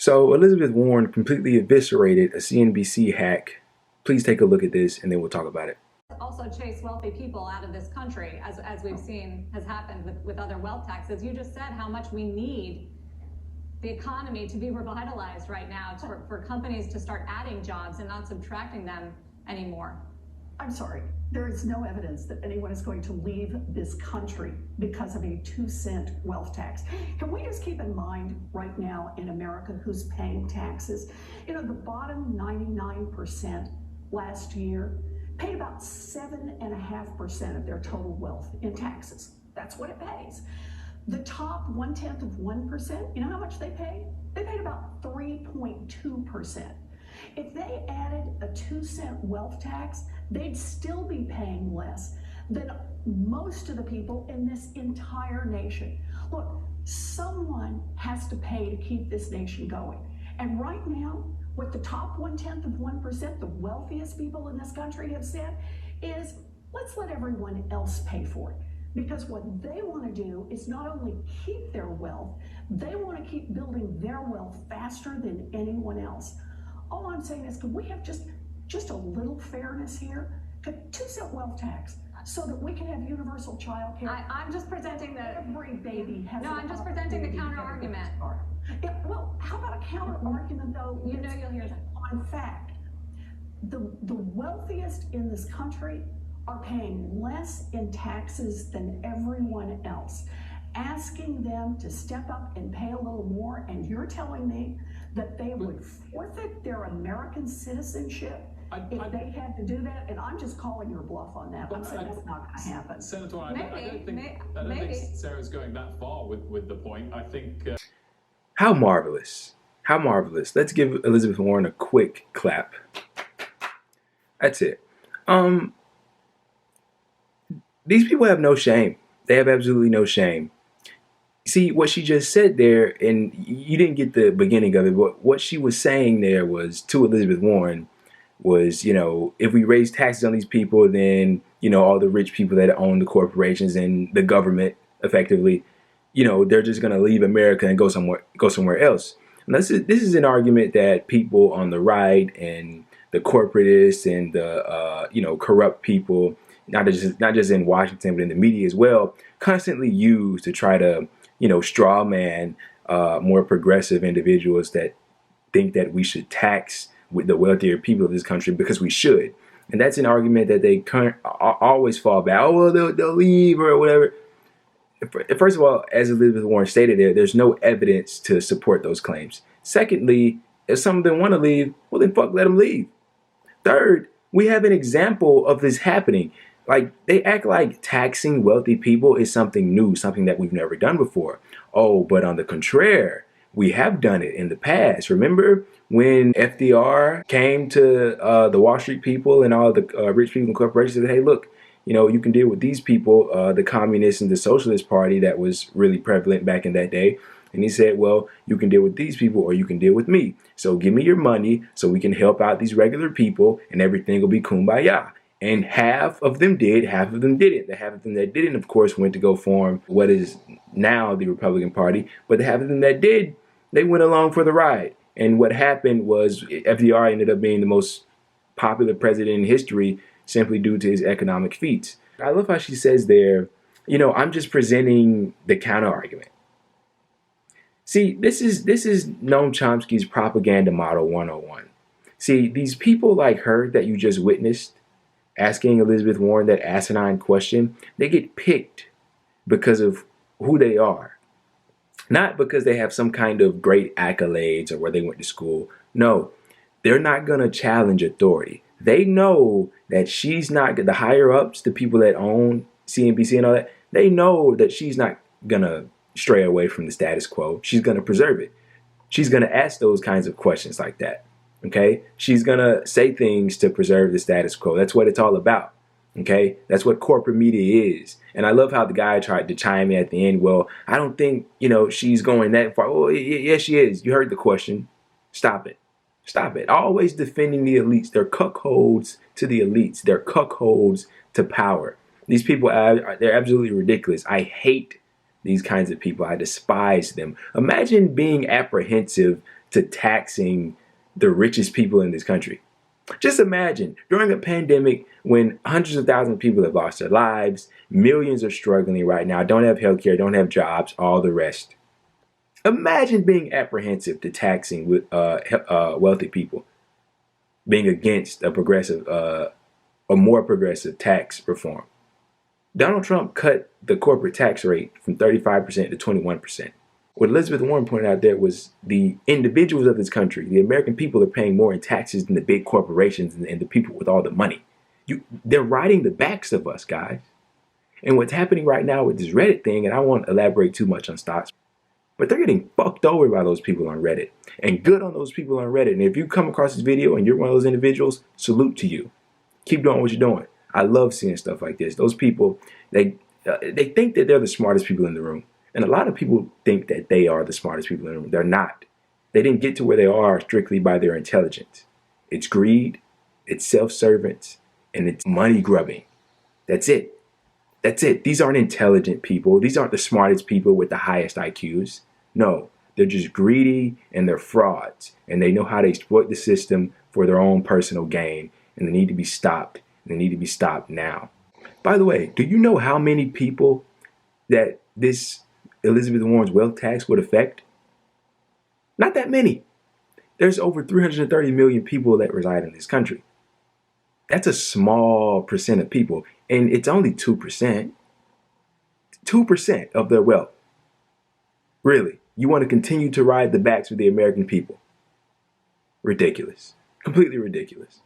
So Elizabeth Warren completely eviscerated a CNBC hack. Please take a look at this and then we'll talk about it. Also chase wealthy people out of this country, as we've seen has happened with other wealth taxes. You just said how much we need the economy to be revitalized right now for companies to start adding jobs and not subtracting them anymore. I'm sorry, there is no evidence that anyone is going to leave this country because of a 2-cent wealth tax. Can we just keep in mind right now in America who's paying taxes? You know, the bottom 99% last year paid about 7.5% of their total wealth in taxes. That's what it pays. The top 0.1%, you know how much they paid? They paid about 3.2%. If they added a 2-cent wealth tax, they'd still be paying less than most of the people in this entire nation. Look, someone has to pay to keep this nation going. And right now, what the top 0.1%, the wealthiest people in this country have said is, let's let everyone else pay for it. Because what they want to do is not only keep their wealth, they want to keep building their wealth faster than anyone else. All I'm saying is, could we have just a little fairness here? Could 2-cent wealth tax so that we can have universal child care? I'm just presenting the... Every baby has... No, I'm just presenting the counter argument. Yeah, well, how about a counter argument, though? You know you'll hear that. On fact, the wealthiest in this country are paying less in taxes than everyone else. Asking them to step up and pay a little more, and you're telling me that they would forfeit their American citizenship if they had to do that? And I'm just calling your bluff on that. I'm saying that's not going to happen. Senator, I don't think Sarah's going that far with the point. I think... How marvelous. How marvelous. Let's give Elizabeth Warren a quick clap. That's it. These people have no shame. They have absolutely no shame. See, what she just said there, and you didn't get the beginning of it, but what she was saying there was, to Elizabeth Warren, was, you know, if we raise taxes on these people, then, you know, all the rich people that own the corporations and the government, effectively, you know, they're just going to leave America and go somewhere else. And this is an argument that people on the right and the corporatists and the, you know, corrupt people, not just in Washington, but in the media as well, constantly use to try to, you know, straw man more progressive individuals that think that we should tax with the wealthier people of this country because we should. And that's an argument that they always fall back. Oh, well, they'll leave or whatever. First of all, as Elizabeth Warren stated there's no evidence to support those claims. Secondly, if some of them want to leave, well, then fuck, let them leave. Third, we have an example of this happening. Like, they act like taxing wealthy people is something new, something that we've never done before. Oh, but on the contrary, we have done it in the past. Remember when FDR came to the Wall Street people and all the rich people and corporations and said, hey, look, you know, you can deal with these people, the communist and the socialist party that was really prevalent back in that day. And he said, well, you can deal with these people or you can deal with me. So give me your money so we can help out these regular people and everything will be kumbaya. And half of them did, half of them didn't. The half of them that didn't, of course, went to go form what is now the Republican Party. But the half of them that did, they went along for the ride. And what happened was FDR ended up being the most popular president in history simply due to his economic feats. I love how she says there, you know, I'm just presenting the counter argument. See, this is Noam Chomsky's propaganda model 101. See, these people like her that you just witnessed asking Elizabeth Warren that asinine question, they get picked because of who they are. Not because they have some kind of great accolades or where they went to school. No, they're not going to challenge authority. They know that she's not, the higher ups, the people that own CNBC and all that, they know that she's not going to stray away from the status quo. She's going to preserve it. She's going to ask those kinds of questions like that. Okay? She's going to say things to preserve the status quo. That's what it's all about. Okay? That's what corporate media is. And I love how the guy tried to chime in at the end. Well, I don't think, you know, she's going that far. Oh, yes, she is. You heard the question. Stop it. Stop it. Always defending the elites. They're cuckolds to the elites. They're cuckolds to power. These people, they're absolutely ridiculous. I hate these kinds of people. I despise them. Imagine being apprehensive to taxing the richest people in this country. Just imagine during a pandemic when hundreds of thousands of people have lost their lives, millions are struggling right now, don't have health care, don't have jobs, all the rest. Imagine being apprehensive to taxing with wealthy people, being against a more progressive tax reform. Donald Trump cut the corporate tax rate from 35% to 21%. What Elizabeth Warren pointed out there was the individuals of this country, the American people, are paying more in taxes than the big corporations and the people with all the money. They're riding the backs of us, guys. And what's happening right now with this Reddit thing, and I won't elaborate too much on stocks, but they're getting fucked over by those people on Reddit. And good on those people on Reddit. And if you come across this video and you're one of those individuals, salute to you. Keep doing what you're doing. I love seeing stuff like this. Those people, they think that they're the smartest people in the room. And a lot of people think that they are the smartest people in the room. They're not. They didn't get to where they are strictly by their intelligence. It's greed, it's self-service, and it's money grubbing. That's it. That's it. These aren't intelligent people. These aren't the smartest people with the highest IQs. No, they're just greedy and they're frauds. And they know how to exploit the system for their own personal gain. And they need to be stopped. And they need to be stopped now. By the way, do you know how many people that this Elizabeth Warren's wealth tax would affect? Not that many. There's over 330 million people that reside in this country. That's a small percent of people, and it's only 2%. 2% of their wealth. Really, you want to continue to ride the backs of the American people? Ridiculous. Completely ridiculous.